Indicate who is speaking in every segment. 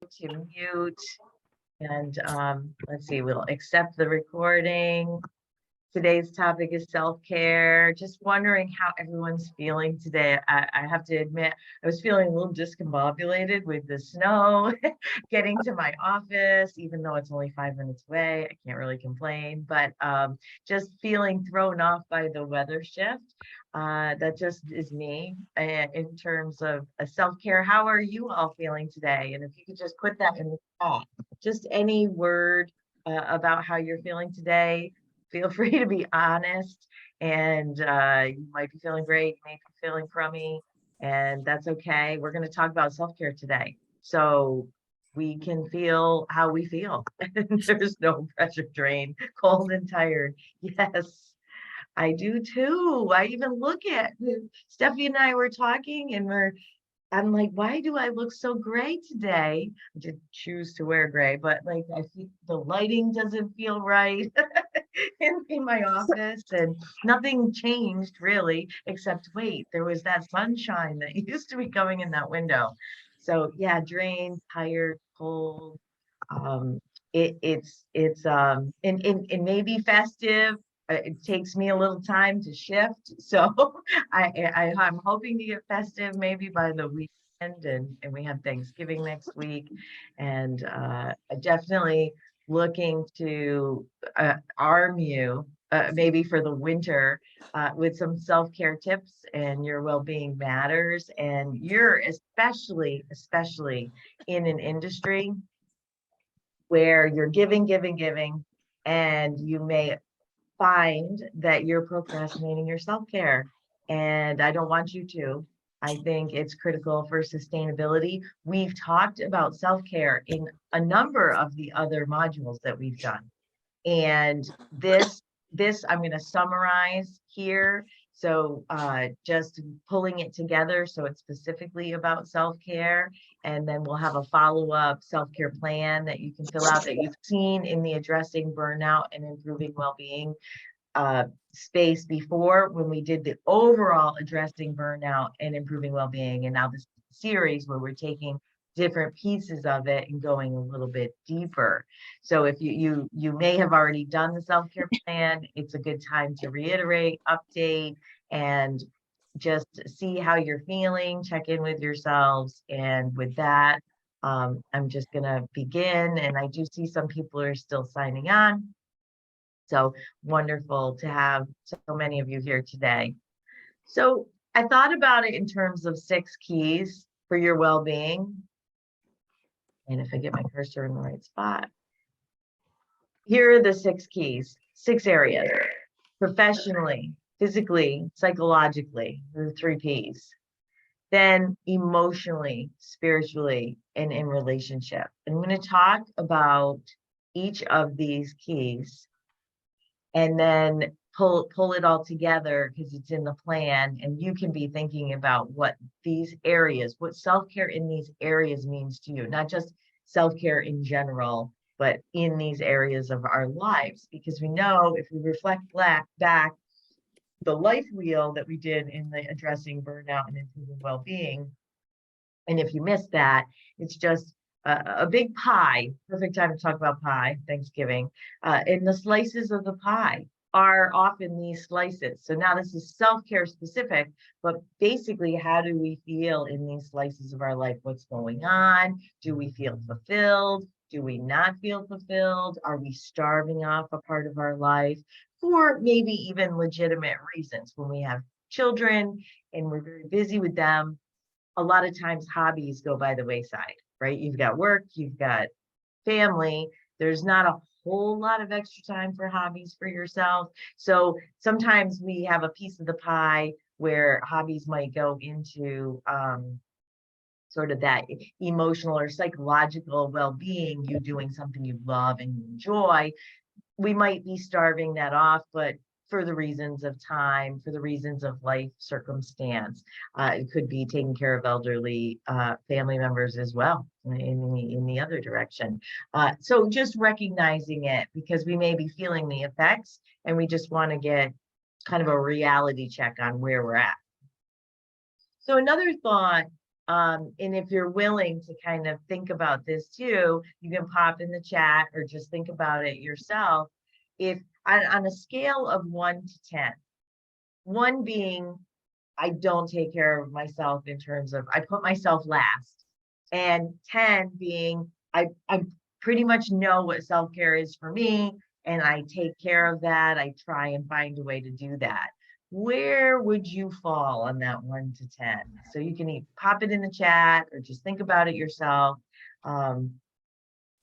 Speaker 1: to mute and let's see, we'll accept the recording. Today's topic is self-care. Just wondering how everyone's feeling today. I have to admit, I was feeling a little discombobulated with the snow, getting to my office, even though it's only 5 minutes away. I can't really complain, but just feeling thrown off by the weather shift. That just is me in terms of self-care. How are you all feeling today? And if you could just put that in the chat, just any word about how you're feeling today. Feel free to be honest, and you might be feeling great, you may be feeling crummy, and that's okay. We're going to talk about self-care today, so we can feel how we feel. There's no pressure drain, cold and tired. Yes, I do too. I even look at Stephanie and I were talking, and I'm like, why do I look so gray today? I did choose to wear gray, but like I think the lighting doesn't feel right in my office, and nothing changed really, except wait, there was that sunshine that used to be coming in that window. So yeah, drained, tired, cold. It may be festive. It takes me a little time to shift, so I'm hoping to get festive maybe by the weekend, and we have Thanksgiving next week, and definitely looking to arm you maybe for the winter with some self-care tips, and your well-being matters, and you're especially in an industry where you're giving, and you may find that you're procrastinating your self-care. And I don't want you to. I think it's critical for sustainability. We've talked about self-care in a number of the other modules that we've done. And this I'm going to summarize here. So just pulling it together so it's specifically about self-care, and then we'll have a follow-up self-care plan that you can fill out that you've seen in the addressing burnout and improving well-being space before, when we did the overall addressing burnout and improving well-being. And now this series where we're taking different pieces of it and going a little bit deeper. So if you may have already done the self-care plan, it's a good time to reiterate, update, and just see how you're feeling, check in with yourselves. And with that, I'm just gonna begin, and I do see some people are still signing on. So wonderful to have so many of you here today. So I thought about it in terms of 6 keys for your well-being. And if I get my cursor in the right spot, here are the 6 keys, 6 areas: professionally, physically, psychologically, the 3 Ps. Then emotionally, spiritually, and in relationship. And I'm going to talk about each of these keys, and then pull it all together because it's in the plan, and you can be thinking about what these areas, what self-care in these areas means to you, not just self-care in general, but in these areas of our lives. Because we know if we reflect back the life wheel that we did in the addressing burnout and improving well-being, and if you missed that, it's just a big pie. Perfect time to talk about pie, Thanksgiving. And the slices of the pie are often these slices. So now this is self-care specific, but basically, how do we feel in these slices of our life? What's going on? Do we feel fulfilled? Do we not feel fulfilled? Are we starving off a part of our life for maybe even legitimate reasons? When we have children and we're very busy with them, a lot of times hobbies go by the wayside, right? You've got work, you've got family. There's not a whole lot of extra time for hobbies for yourself. So sometimes we have a piece of the pie where hobbies might go into sort of that emotional or psychological well-being, you doing something you love and you enjoy. We might be starving that off, but for the reasons of time, for the reasons of life circumstance. It could be taking care of elderly family members as well in the other direction. So just recognizing it, because we may be feeling the effects and we just want to get kind of a reality check on where we're at. So another thought And if you're willing to kind of think about this too, you can pop in the chat or just think about it yourself. If on a scale of 1 to 10, 1 being I don't take care of myself in terms of I put myself last, and 10 being I pretty much know what self-care is for me, and I take care of that. I try and find a way to do that. Where would you fall on that 1 to 10? So you can pop it in the chat or just think about it yourself. Um,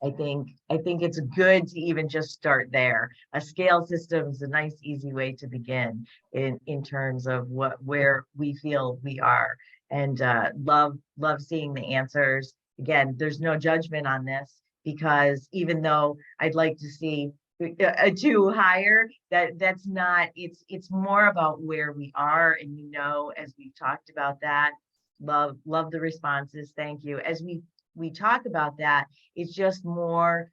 Speaker 1: I think it's good to even just start there. A scale system is a nice, easy way to begin in terms of where we feel we are. And love seeing the answers. Again, there's no judgment on this because even though I'd like to see a 2 higher, that's not. It's more about where we are, and as we've talked about that. Love the responses. Thank you. As we talk about that, it's just more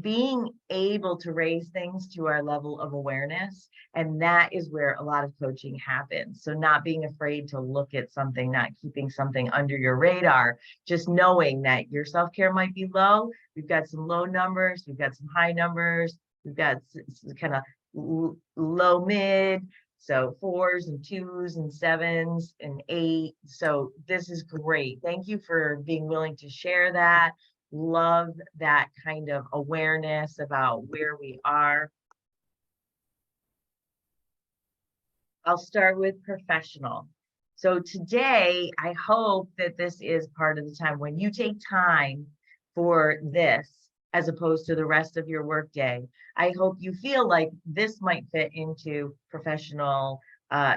Speaker 1: being able to raise things to our level of awareness. And that is where a lot of coaching happens. So not being afraid to look at something, not keeping something under your radar, just knowing that your self-care might be low. We've got some low numbers, we've got some high numbers, we've got kind of low mid, so 4s and 2s and 7s and 8. So this is great. Thank you for being willing to share that. Love that kind of awareness about where we are. I'll start with professional. So today, I hope that this is part of the time when you take time for this, as opposed to the rest of your workday. I hope you feel like this might fit into professional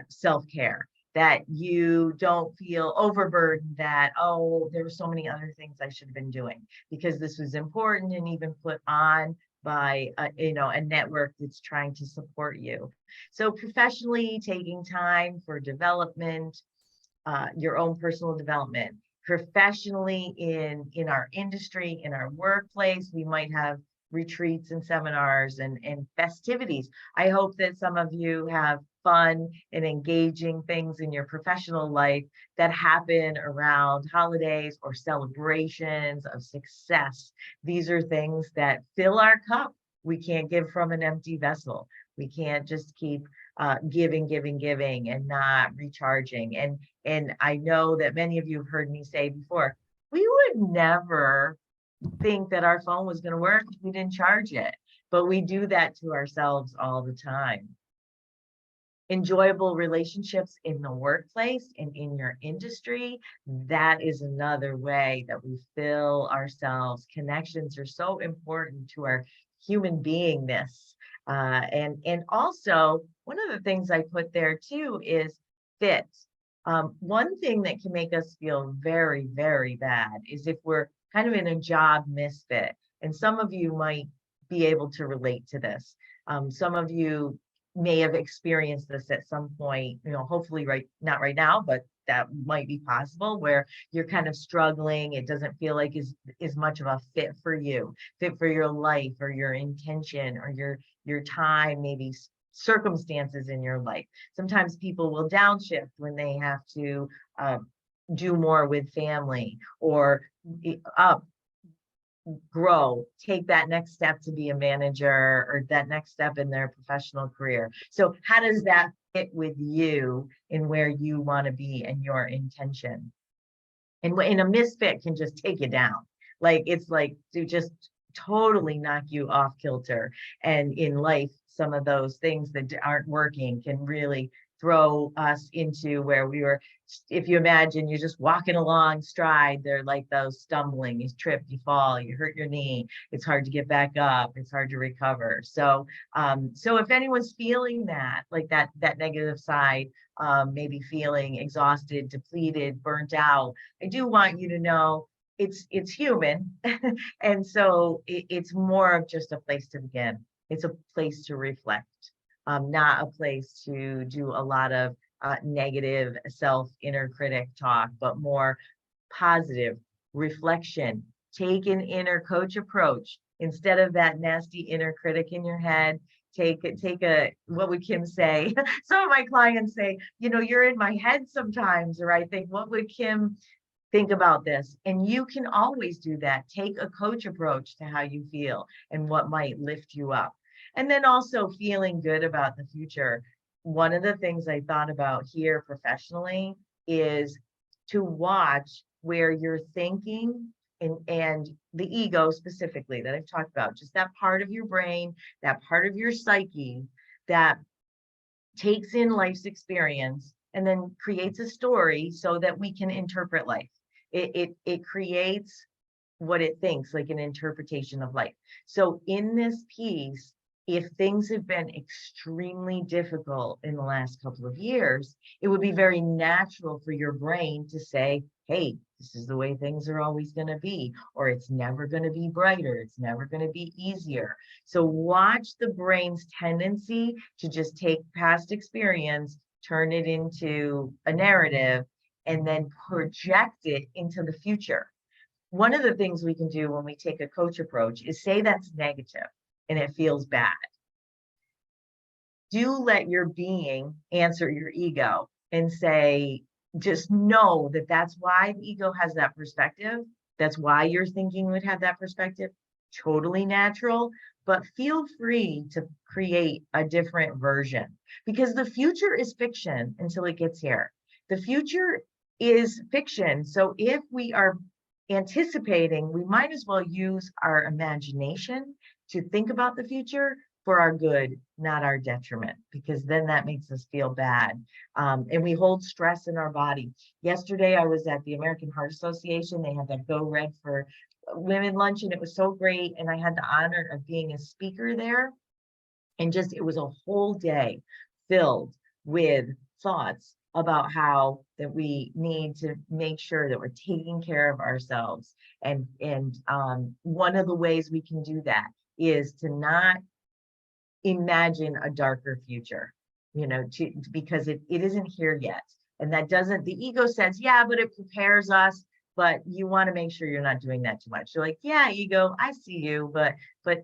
Speaker 1: self-care, that you don't feel overburdened that, oh, there were so many other things I should have been doing, because this was important and even put on by a network that's trying to support you. So professionally, taking time for development, your own personal development. Professionally, in our industry, in our workplace, we might have retreats and seminars and festivities. I hope that some of you have fun and engaging things in your professional life that happen around holidays or celebrations of success. These are things that fill our cup. We can't give from an empty vessel. We can't just keep giving and not recharging. And I know that many of you have heard me say before, we would never think that our phone was going to work if we didn't charge it, but we do that to ourselves all the time. Enjoyable relationships in the workplace and in your industry, that is another way that we fill ourselves. Connections are so important to our human beingness. And also, one of the things I put there too is fit. One thing that can make us feel very, very bad is if we're kind of in a job misfit. And some of you might be able to relate to this. Some of you may have experienced this at some point, hopefully not right now, but that might be possible, where you're kind of struggling. It doesn't feel like is much of a fit for you, fit for your life or your intention or your time, maybe circumstances in your life. Sometimes people will downshift when they have to do more with family or grow, take that next step to be a manager or that next step in their professional career. So how does that fit with you and where you want to be and your intention? And in a misfit can just take you down. Like it's like to just totally knock you off kilter. And in life, some of those things that aren't working can really throw us into where we were. If you imagine you're just walking along stride, they're like those stumbling, you trip, you fall, you hurt your knee, it's hard to get back up, it's hard to recover. So so if anyone's feeling that, like that negative side, maybe feeling exhausted, depleted, burnt out, I do want you to know it's human. And so it's more of just a place to begin. It's a place to reflect, not a place to do a lot of negative inner critic talk, but more positive reflection. Take an inner coach approach instead of that nasty inner critic in your head. Take a, what would Kim say? Some of my clients say, you're in my head sometimes, or I think, what would Kim think about this. And you can always do that. Take a coach approach to how you feel and what might lift you up. And then also feeling good about the future. One of the things I thought about here professionally is to watch where you're thinking and the ego specifically that I've talked about, just that part of your brain, that part of your psyche that takes in life's experience and then creates a story so that we can interpret life. It creates what it thinks, like an interpretation of life. So in this piece, if things have been extremely difficult in the last couple of years, it would be very natural for your brain to say, hey, this is the way things are always going to be, or it's never going to be brighter, it's never going to be easier. So watch the brain's tendency to just take past experience, turn it into a narrative, and then project it into the future. One of the things we can do when we take a coach approach is say that's negative and it feels bad. Do let your being answer your ego and say, just know that that's why the ego has that perspective. That's why your thinking would have that perspective. Totally natural, but feel free to create a different version because the future is fiction until it gets here. The future is fiction. So if we are anticipating, we might as well use our imagination to think about the future for our good, not our detriment, because then that makes us feel bad. And we hold stress in our body. Yesterday, I was at the American Heart Association. They had that Go Red for Women lunch, and it was so great. And I had the honor of being a speaker there. And just, it was a whole day filled with thoughts about how that we need to make sure that we're taking care of ourselves. And one of the ways we can do that is to not imagine a darker future, because it isn't here yet. And that doesn't, the ego says, yeah, but it prepares us. But you want to make sure you're not doing that too much. You're like, yeah, ego, I see you, but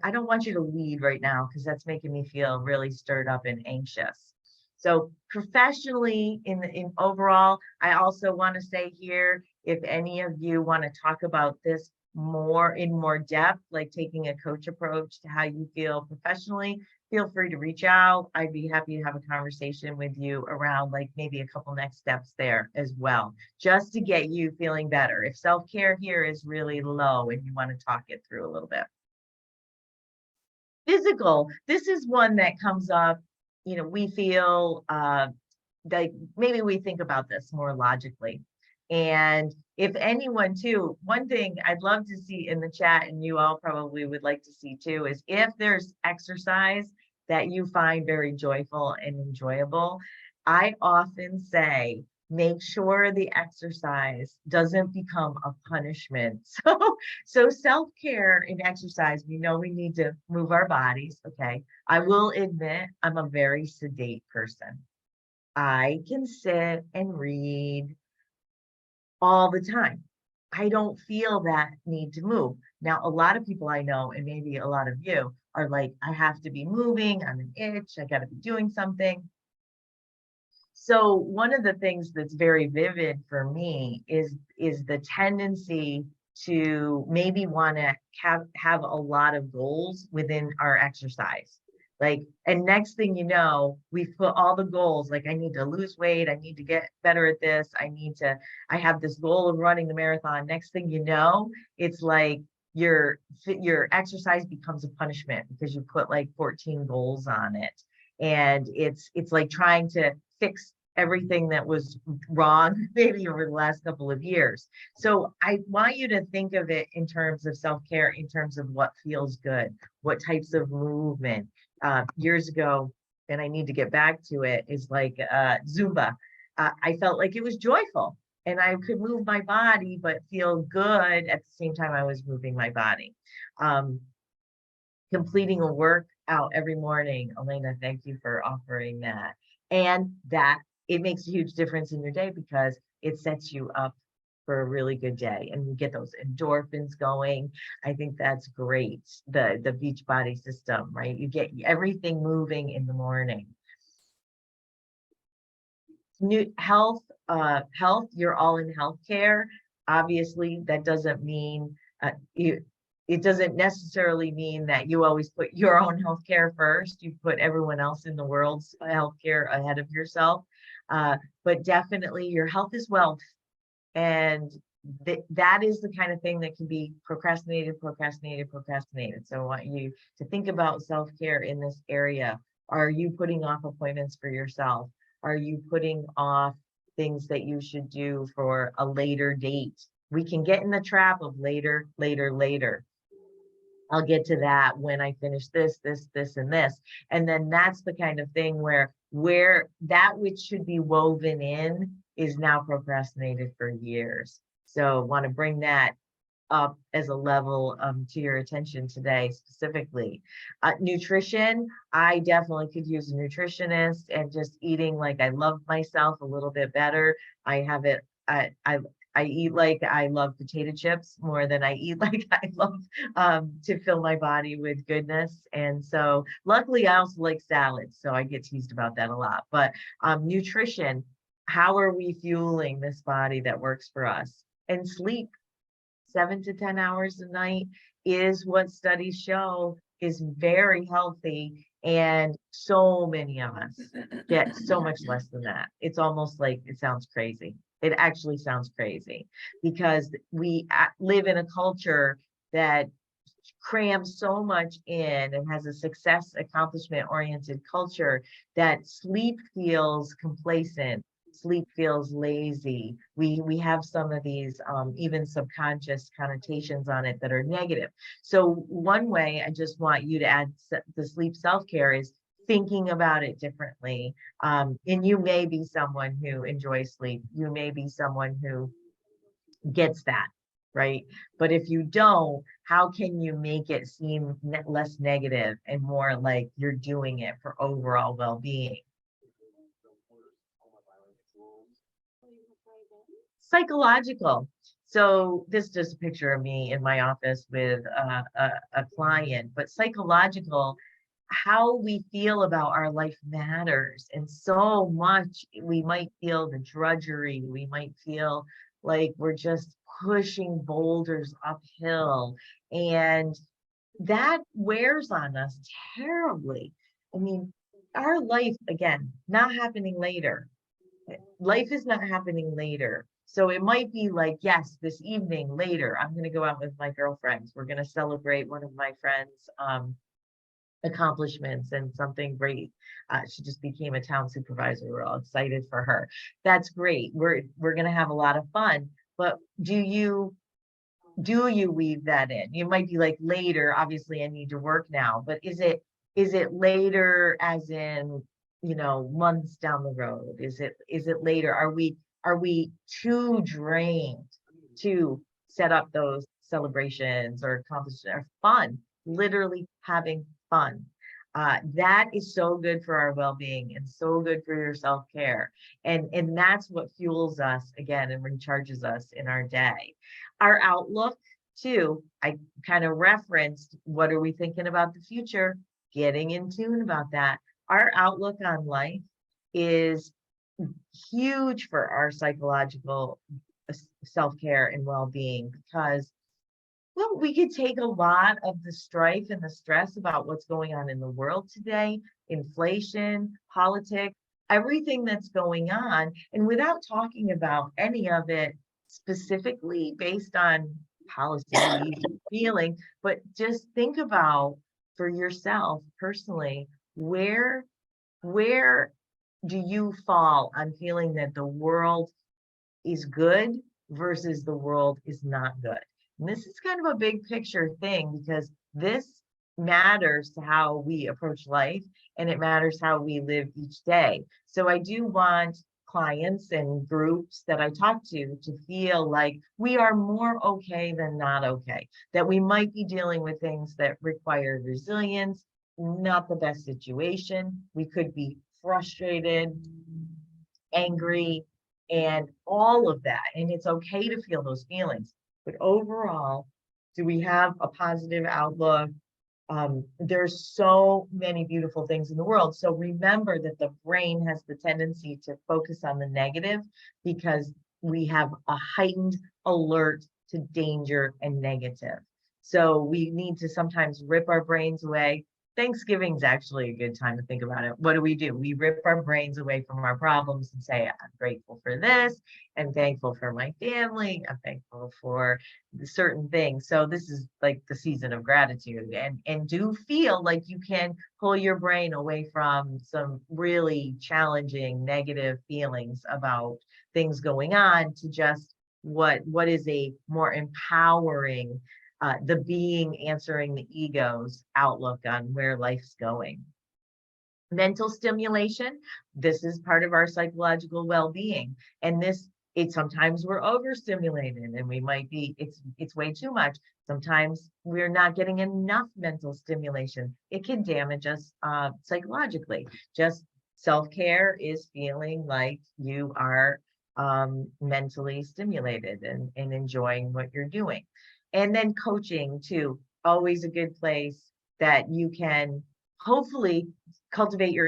Speaker 1: I don't want you to lead right now because that's making me feel really stirred up and anxious. So professionally, in overall, I also want to say here, if any of you want to talk about this in more depth, like taking a coach approach to how you feel professionally, feel free to reach out. I'd be happy to have a conversation with you around like maybe a couple next steps there as well, just to get you feeling better. If self-care here is really low and you want to talk it through a little bit. Physical, this is one that comes up, we feel like maybe we think about this more logically. And if anyone too, one thing I'd love to see in the chat, and you all probably would like to see too, is if there's exercise that you find very joyful and enjoyable, I often say, make sure the exercise doesn't become a punishment. So self-care in exercise, we know we need to move our bodies. Okay. I will admit I'm a very sedate person. I can sit and read all the time. I don't feel that need to move. Now, a lot of people I know, and maybe a lot of you, are like, I have to be moving, I'm an itch, I got to be doing something. So one of the things that's very vivid for me is the tendency to maybe want to have a lot of goals within our exercise. Like, and next thing you know, we've put all the goals, like I need to lose weight, I need to get better at this, I have this goal of running the marathon. Next thing you know, it's like your exercise becomes a punishment because you put like 14 goals on it. And it's like trying to fix everything that was wrong maybe over the last couple of years. So I want you to think of it in terms of self-care, in terms of what feels good, what types of movement. Years ago, and I need to get back to it, is like Zumba. I felt like it was joyful and I could move my body, but feel good at the same time I was moving my body. Completing a workout every morning. Elena, thank you for offering that. And that it makes a huge difference in your day because it sets you up for a really good day and you get those endorphins going. I think that's great. The Beachbody system, right? You get everything moving in the morning. New health, you're all in healthcare. Obviously, that doesn't mean it doesn't necessarily mean that you always put your own healthcare first. You put everyone else in the world's healthcare ahead of yourself. But definitely your health is wealth. And that is the kind of thing that can be procrastinated. So I want you to think about self-care in this area. Are you putting off appointments for yourself? Are you putting off things that you should do for a later date? We can get in the trap of later, later, later. I'll get to that when I finish this, and this. And then that's the kind of thing where that which should be woven in is now procrastinated for years. So want to bring that up as a level to your attention today specifically. Nutrition, I definitely could use a nutritionist, and just eating like I love myself a little bit better. I have it, I eat like I love potato chips more than I eat like I love to fill my body with goodness. And so luckily I also like salads, so I get teased about that a lot. But nutrition, how are we fueling this body that works for us? And sleep, 7 to 10 hours a night is what studies show is very healthy. And so many of us get so much less than that. It's almost like it sounds crazy. It actually sounds crazy because we live in a culture that crams so much in and has a success accomplishment oriented culture that sleep feels complacent. Sleep feels lazy. We have some of these even subconscious connotations on it that are negative. So one way I just want you to add the sleep self-care is thinking about it differently. And you may be someone who enjoys sleep. You may be someone who gets that, right? But if you don't, how can you make it seem less negative and more like you're doing it for overall well-being? Psychological. So this is just a picture of me in my office with a client, but psychological, how we feel about our life matters. And so much we might feel the drudgery, we might feel like we're just pushing boulders uphill, and that wears on us terribly. I mean, our life, again, not happening later. Life is not happening later. So it might be like, yes, this evening later, I'm going to go out with my girlfriends. We're going to celebrate one of my friends' accomplishments and something great. She just became a town supervisor. We're all excited for her. That's great. We're going to have a lot of fun. But do you weave that in? You might be like, later, obviously I need to work now, but is it later as in, months down the road? Is it later? Are we too drained to set up those celebrations or accomplishments or fun, literally having fun? That is so good for our well-being and so good for your self-care. And that's what fuels us again and recharges us in our day. Our outlook too, I kind of referenced, what are we thinking about the future? Getting in tune about that. Our outlook on life is huge for our psychological self-care and well-being, because well, we could take a lot of the strife and the stress about what's going on in the world today, inflation, politics, everything that's going on, and without talking about any of it specifically based on policy feeling, but just think about for yourself personally, where do you fall on feeling that the world is good versus the world is not good? And this is kind of a big picture thing, because this matters to how we approach life, and it matters how we live each day. So I do want clients and groups that I talk to feel like we are more okay than not okay, that we might be dealing with things that require resilience, not the best situation. We could be frustrated, angry, and all of that. And it's okay to feel those feelings. But overall, do we have a positive outlook? There's so many beautiful things in the world. So remember that the brain has the tendency to focus on the negative, because we have a heightened alert to danger and negative. So we need to sometimes rip our brains away. Thanksgiving's actually a good time to think about it. What do? We rip our brains away from our problems and say, I'm grateful for this. I'm thankful for my family. I'm thankful for certain things. So this is like the season of gratitude, and do feel like you can pull your brain away from some really challenging negative feelings about things going on to just what is a more empowering, the being answering the ego's outlook on where life's going. Mental stimulation, this is part of our psychological well-being. And sometimes we're overstimulated and we might be, it's way too much. Sometimes we're not getting enough mental stimulation. It can damage us psychologically. Just self-care is feeling like you are mentally stimulated and enjoying what you're doing. And then coaching too, always a good place that you can hopefully cultivate your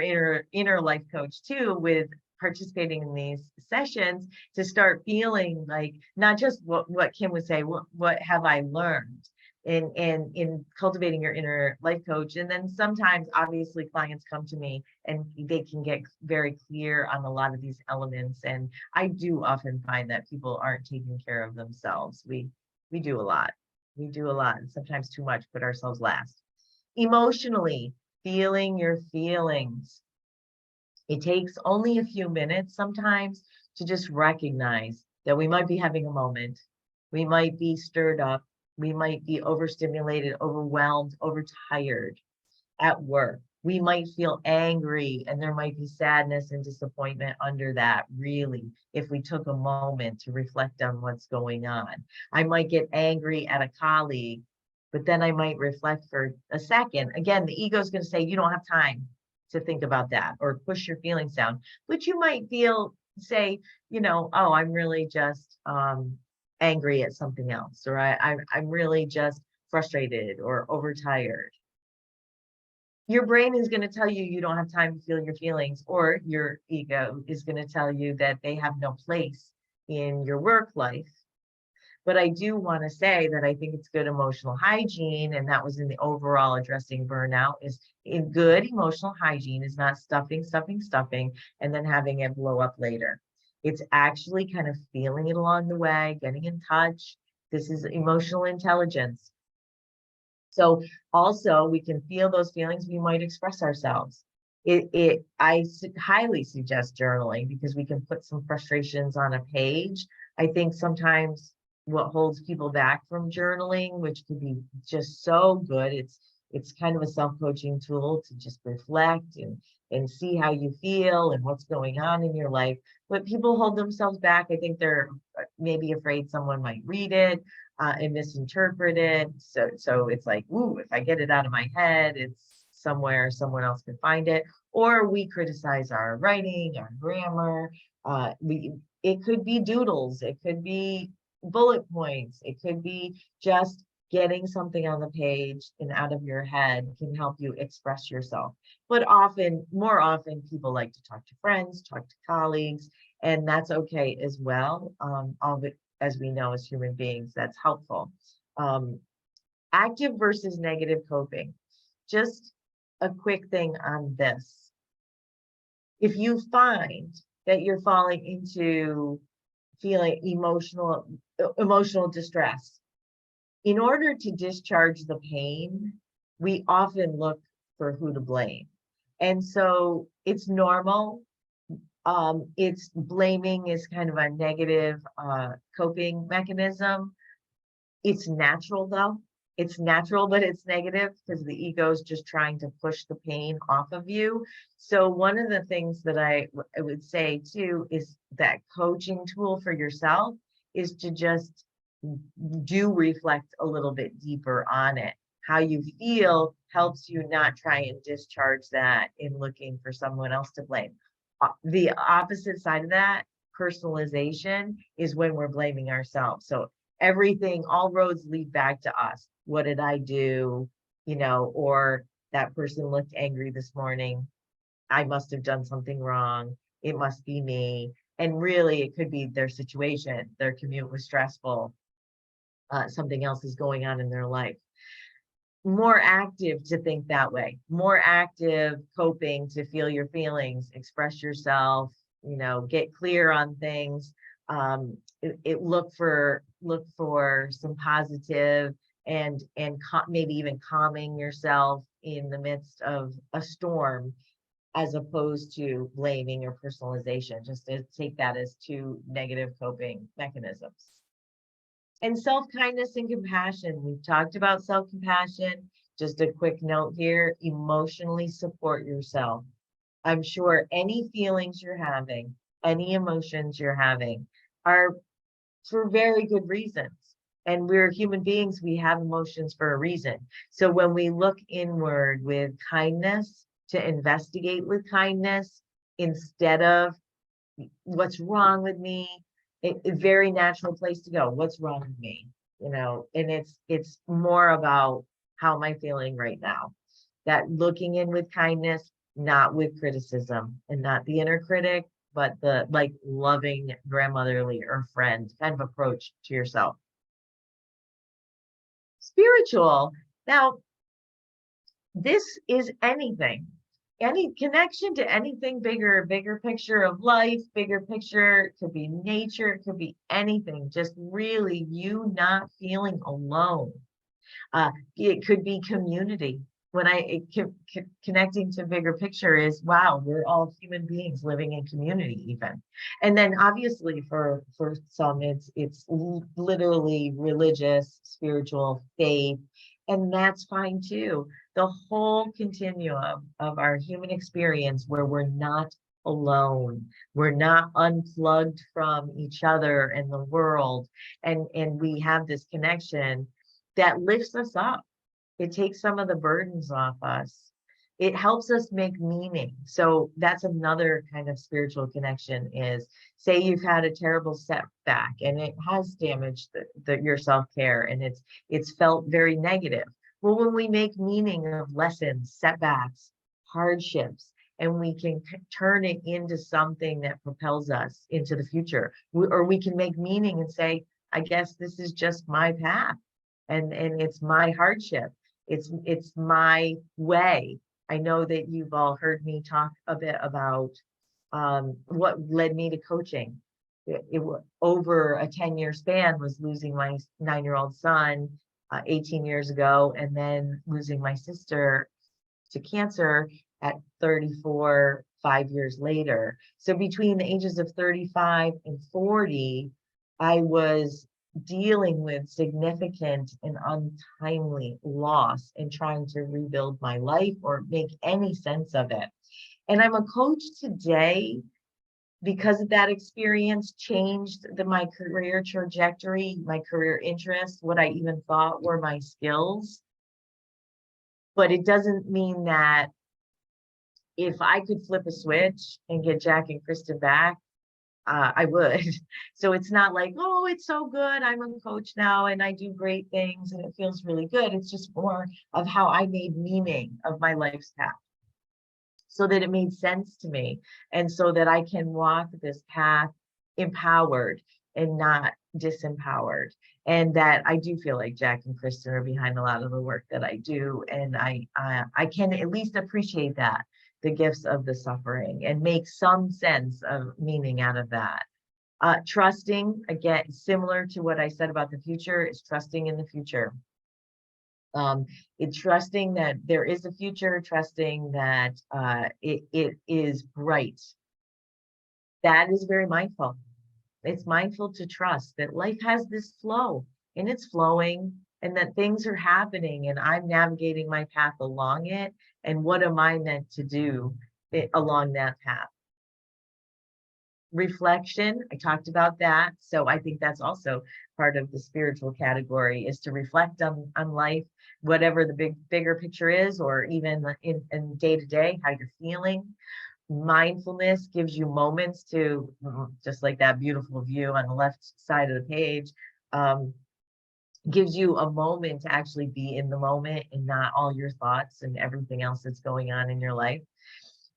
Speaker 1: inner life coach too, with participating in these sessions, to start feeling like not just what Kim would say, what have I learned in cultivating your inner life coach. And then sometimes obviously clients come to me and they can get very clear on a lot of these elements. And I do often find that people aren't taking care of themselves. We do a lot. We do a lot, and sometimes too much, put ourselves last. Emotionally, feeling your feelings. It takes only a few minutes sometimes to just recognize that we might be having a moment. We might be stirred up. We might be overstimulated, overwhelmed, overtired at work. We might feel angry, and there might be sadness and disappointment under that, really, if we took a moment to reflect on what's going on. I might get angry at a colleague, but then I might reflect for a second. Again, the ego is going to say, you don't have time to think about that, or push your feelings down. But you might say, oh, I'm really just angry at something else, or I'm really just frustrated or overtired. Your brain is going to tell you you don't have time to feel your feelings, or your ego is going to tell you that they have no place in your work life. But I do want to say that I think it's good emotional hygiene, and that was in the overall addressing burnout, is in good emotional hygiene is not stuffing, and then having it blow up later. It's actually kind of feeling it along the way, getting in touch. This is emotional intelligence. So also we can feel those feelings, we might express ourselves. I highly suggest journaling, because we can put some frustrations on a page. I think sometimes what holds people back from journaling, which could be just so good, it's kind of a self-coaching tool to just reflect and see how you feel and what's going on in your life. But people hold themselves back. I think they're maybe afraid someone might read it and misinterpret it. So it's like, ooh, if I get it out of my head, it's somewhere someone else can find it. Or we criticize our writing, our grammar. It could be doodles. It could be bullet points. It could be just getting something on the page and out of your head can help you express yourself. But more often, people like to talk to friends, talk to colleagues, and that's okay as well. As we know, as human beings, that's helpful. Active versus negative coping. Just a quick thing on this. If you find that you're falling into feeling emotional distress, in order to discharge the pain, we often look for who to blame. And so it's normal. It's blaming is kind of a negative coping mechanism. It's natural though. It's natural, but it's negative because the ego is just trying to push the pain off of you. So one of the things that I would say too is that coaching tool for yourself is to just do reflect a little bit deeper on it. How you feel helps you not try and discharge that in looking for someone else to blame. The opposite side of that, personalization, is when we're blaming ourselves. So everything, all roads lead back to us. What did I do? Or that person looked angry this morning. I must have done something wrong. It must be me. And really, it could be their situation, their commute was stressful, something else is going on in their life. More active to think that way, more active coping to feel your feelings, express yourself, get clear on things. Look for some positive and maybe even calming yourself in the midst of a storm, as opposed to blaming or personalization, just to take that as two negative coping mechanisms. And self-kindness and compassion. We've talked about self-compassion. Just a quick note here, emotionally support yourself. I'm sure any feelings you're having, any emotions you're having are for very good reasons. And we're human beings, we have emotions for a reason. So when we look inward with kindness, to investigate with kindness, instead of what's wrong with me, a very natural place to go. What's wrong with me? And it's more about how am I feeling right now? That looking in with kindness, not with criticism, and not the inner critic, but the like loving grandmotherly or friend kind of approach to yourself. Spiritual. Now, this is anything. Any connection to anything bigger picture of life, bigger picture, it could be nature, it could be anything, just really you not feeling alone. It could be community. When connecting to bigger picture is, wow, we're all human beings living in community even. And then obviously for some, it's literally religious, spiritual, faith, and that's fine too. The whole continuum of our human experience where we're not alone, we're not unplugged from each other and the world, and we have this connection that lifts us up. It takes some of the burdens off us. It helps us make meaning. So that's another kind of spiritual connection is, say you've had a terrible setback and it has damaged your self-care and it's felt very negative. Well, when we make meaning of lessons, setbacks, hardships, and we can turn it into something that propels us into the future, or we can make meaning and say, I guess this is just my path, and it's my hardship. It's my way. I know that you've all heard me talk a bit about what led me to coaching. It over a 10-year span was losing my 9-year-old son 18 years ago, and then losing my sister to cancer at 34, 5 years later. So between the ages of 35 and 40, I was dealing with significant and untimely loss and trying to rebuild my life or make any sense of it. And I'm a coach today because of that experience, changed my career trajectory, my career interests, what I even thought were my skills. But it doesn't mean that if I could flip a switch and get Jack and Kristen back, I would. So it's not like, oh, it's so good, I'm a coach now and I do great things and it feels really good. It's just more of how I made meaning of my life's path, so that it made sense to me, and so that I can walk this path empowered and not disempowered. And that I do feel like Jack and Kristen are behind a lot of the work that I do. And I can at least appreciate that, the gifts of the suffering, and make some sense of meaning out of that. Trusting, again, similar to what I said about the future, is trusting in the future. It's trusting that there is a future, trusting that it is bright. That is very mindful. It's mindful to trust that life has this flow and it's flowing, and that things are happening and I'm navigating my path along it. And what am I meant to do along that path? Reflection, I talked about that. So I think that's also part of the spiritual category, is to reflect on life, whatever the bigger picture is, or even in day to day, how you're feeling. Mindfulness gives you moments to, just like that beautiful view on the left side of the page, gives you a moment to actually be in the moment and not all your thoughts and everything else that's going on in your life.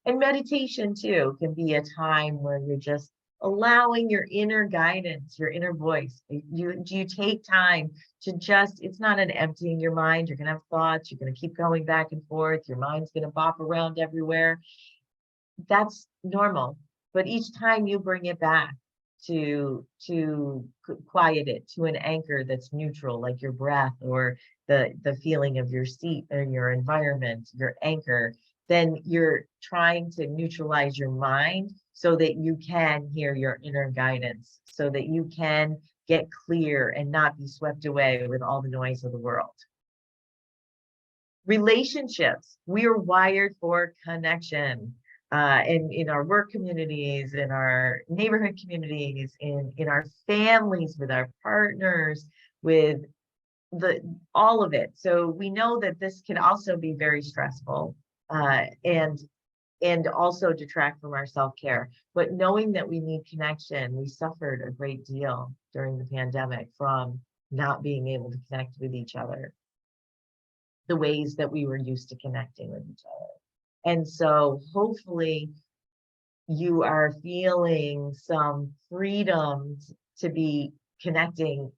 Speaker 1: And meditation too can be a time where you're just allowing your inner guidance, your inner voice. You take time to just, it's not an emptying your mind. You're going to have thoughts. You're going to keep going back and forth. Your mind's going to bop around everywhere. That's normal. But each time you bring it back to quiet it to an anchor that's neutral, like your breath or the feeling of your seat or your environment, your anchor, then you're trying to neutralize your mind so that you can hear your inner guidance, so that you can get clear and not be swept away with all the noise of the world. Relationships, we are wired for connection. In our work communities, in our neighborhood communities, in our families, with our partners, with all of it. So we know that this can also be very stressful, and also detract from our self-care. But knowing that we need connection, we suffered a great deal during the pandemic from not being able to connect with each other the ways that we were used to connecting with each other. And so hopefully you are feeling some freedom to be connecting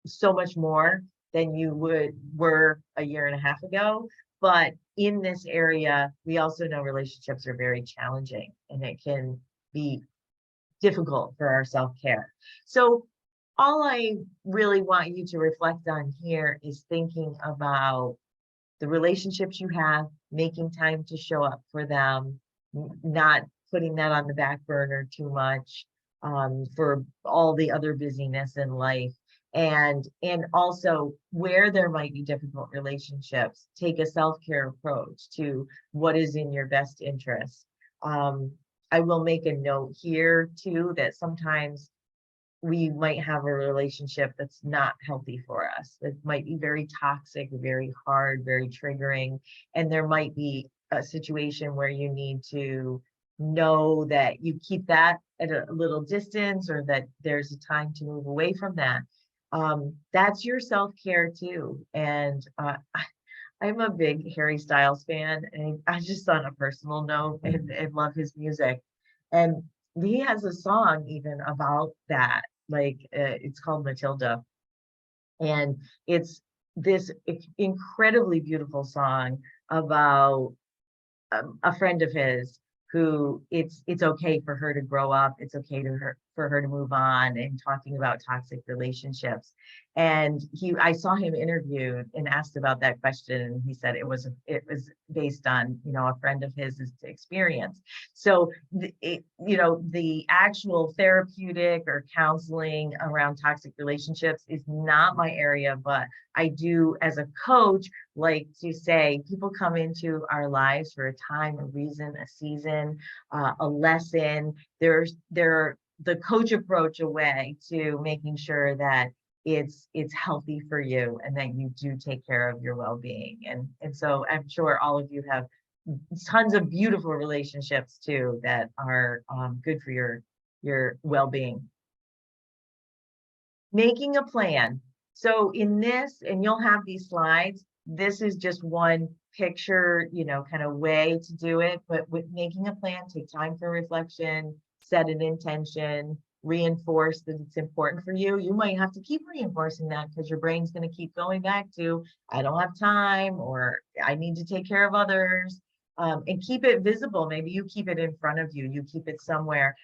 Speaker 1: so much more than you were a year and a half ago. But in this area, we also know relationships are very challenging and it can be difficult for our self-care. So all I really want you to reflect on here is thinking about the relationships you have, making time to show up for them, not putting that on the back burner too much for all the other busyness in life. And also where there might be difficult relationships, take a self-care approach to what is in your best interest. I will make a note here too that sometimes we might have a relationship that's not healthy for us. It might be very toxic, very hard, very triggering. And there might be a situation where you need to know that you keep that at a little distance, or that there's a time to move away from that. That's your self-care too. And I'm a big Harry Styles fan, and I just on a personal note and love his music. And he has a song even about that, like it's called Matilda, and it's this incredibly beautiful song about a friend of his who it's okay for her to grow up, it's okay for her to move on, and talking about toxic relationships. And I saw him interviewed and asked about that question, and he said it was based on, you know, a friend of his experience. So the actual therapeutic or counseling around toxic relationships is not my area, but I do, as a coach, like to say people come into our lives for a time, a reason, a season, a lesson. They're the coach approach away to making sure that it's healthy for you and that you do take care of your well-being. And so I'm sure all of you have tons of beautiful relationships too that are good for your well-being. Making a plan. So in this, and you'll have these slides, this is just one picture, kind of way to do it. But with making a plan, take time for reflection, set an intention, reinforce that it's important for you. You might have to keep reinforcing that because your brain's going to keep going back to, I don't have time, or I need to take care of others. And keep it visible. Maybe you keep it in front of you. You keep it somewhere.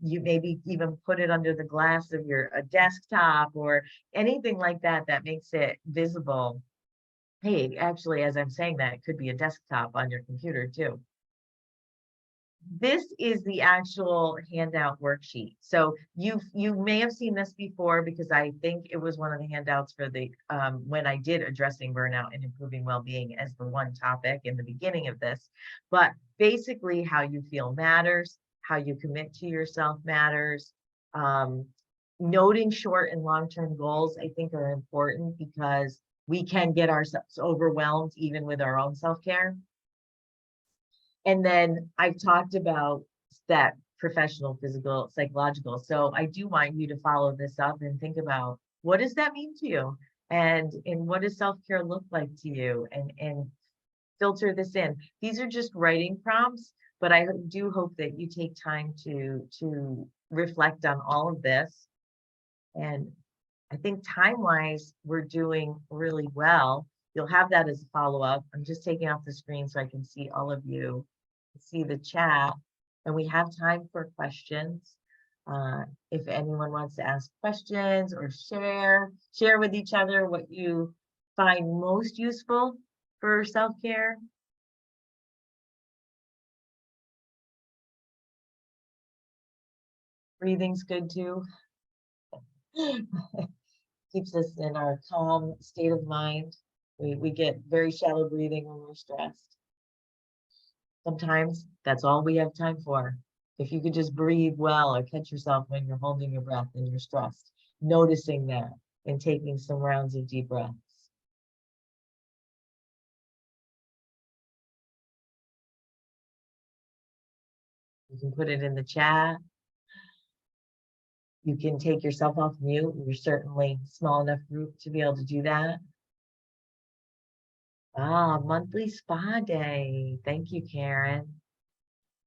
Speaker 1: You maybe even put it under the glass of your desktop or anything like that that makes it visible. Hey, actually, as I'm saying that, it could be a desktop on your computer too. This is the actual handout worksheet. So you may have seen this before, because I think it was one of the handouts for the when I did addressing burnout and improving well-being as the one topic in the beginning of this. But basically, how you feel matters, how you commit to yourself matters. Noting short and long-term goals, I think, are important because we can get ourselves overwhelmed even with our own self-care. And then I've talked about that professional, physical, psychological. So I do want you to follow this up and think about, what does that mean to you? And what does self-care look like to you? And filter this in. These are just writing prompts, But I do hope that you take time to reflect on all of this. And I think time-wise, we're doing really well. You'll have that as a follow-up. I'm just taking off the screen so I can see all of you, see the chat, and we have time for questions. If anyone wants to ask questions or share with each other what you find most useful for self-care. Breathing's good too. Keeps us in our calm state of mind. We get very shallow breathing when we're stressed. Sometimes that's all we have time for. If you could just breathe well or catch yourself when you're holding your breath and you're stressed, noticing that and taking some rounds of deep breaths. You can put it in the chat. You can take yourself off mute. You're certainly small enough group to be able to do that. Ah, monthly spa day. Thank you, Karen.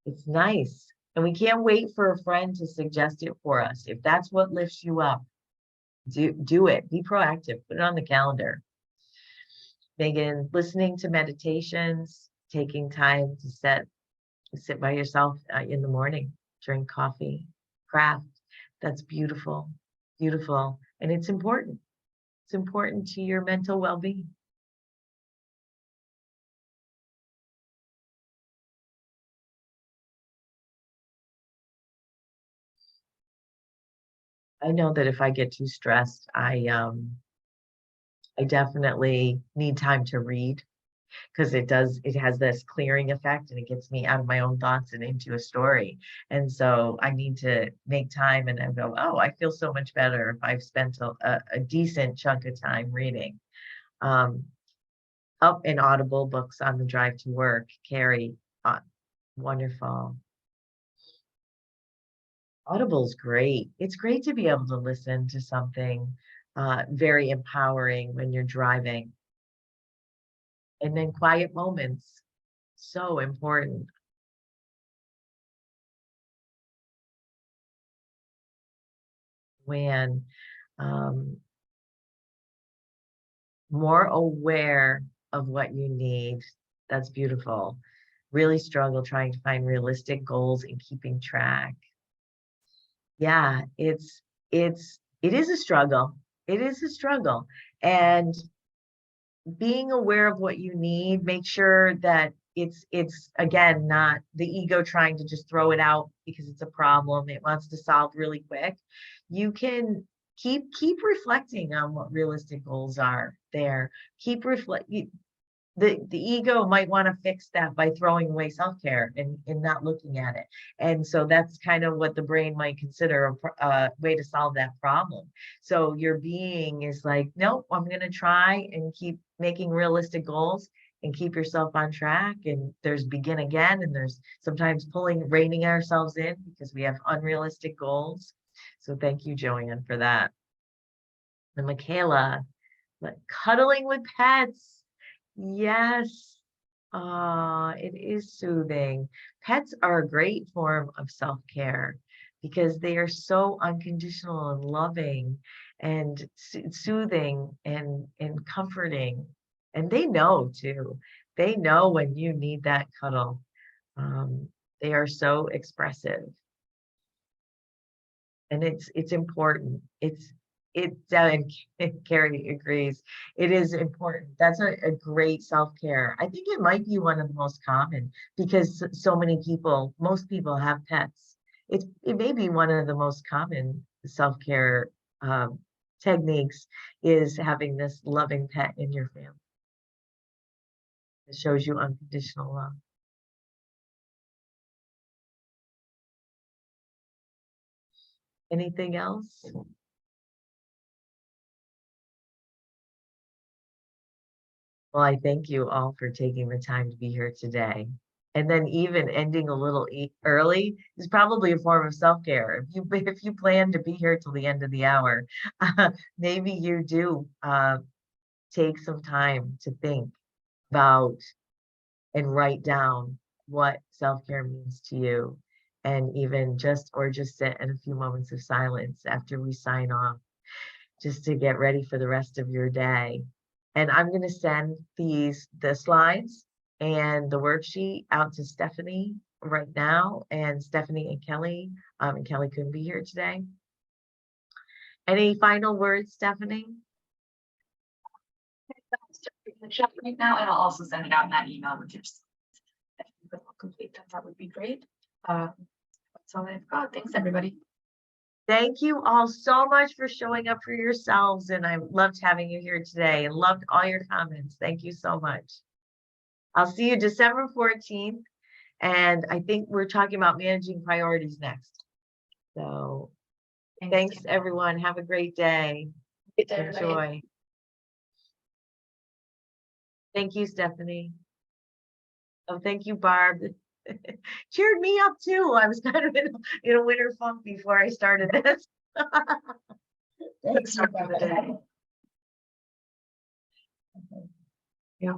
Speaker 1: It's nice. And we can't wait for a friend to suggest it for us. If that's what lifts you up, do it. Be proactive. Put it on the calendar. Megan, listening to meditations, taking time to sit by yourself in the morning, drink coffee, craft. That's beautiful, beautiful. And it's important. It's important to your mental well-being. I know that if I get too stressed, I definitely need time to read, because it has this clearing effect and it gets me out of my own thoughts and into a story. And so I need to make time and I go, oh, I feel so much better if I've spent a decent chunk of time reading. Up in Audible books on the drive to work, Carrie, wonderful. Audible's great. It's great to be able to listen to something very empowering when you're driving. And then quiet moments, so important. When more aware of what you need, that's beautiful. Really struggle trying to find realistic goals and keeping track. Yeah, it is a struggle. It is a struggle. And being aware of what you need, make sure that it's again not the ego trying to just throw it out because it's a problem it wants to solve really quick. You can keep reflecting on what realistic goals are there. Keep reflect the ego might want to fix that by throwing away self-care and not looking at it. And so that's kind of what the brain might consider a way to solve that problem. So your being is like, nope, I'm going to try and keep making realistic goals and keep yourself on track. And there's begin again. And there's sometimes reining ourselves in because we have unrealistic goals. So thank you, Joanne, for that. And Michaela, cuddling with pets. Yes. It is soothing. Pets are a great form of self-care because they are so unconditional and loving and soothing and comforting. And they know too. They know when you need that cuddle. They are so expressive. And it's important. And Carrie agrees. It is important. That's a great self-care. I think it might be one of the most common because most people have pets. It may be one of the most common self-care techniques is having this loving pet in your family. It shows you unconditional love. Anything else? Well, I thank you all for taking the time to be here today. And then even ending a little early is probably a form of self-care. If you plan to be here till the end of the hour, maybe you do take some time to think about and write down what self-care means to you. And even just sit in a few moments of silence after we sign off, just to get ready for the rest of your day. And I'm going to send the slides and the worksheet out to Stephanie right now. And Stephanie and Kelly couldn't be here today. Any final words, Stephanie?
Speaker 2: The chat right now, and I'll also send it out in that email with your slides. If you could all complete that would be great. That's all I've got. Thanks, everybody.
Speaker 1: Thank you all so much for showing up for yourselves. And I loved having you here today and loved all your comments. Thank you so much. I'll see you December 14th. And I think we're talking about managing priorities next. So thanks everyone. Have a great day. Enjoy. Thank you, Stephanie. Oh, thank you, Barb. Cheered me up too. I was kind of in a winter funk before I started this. Thanks for the day.
Speaker 2: Yeah.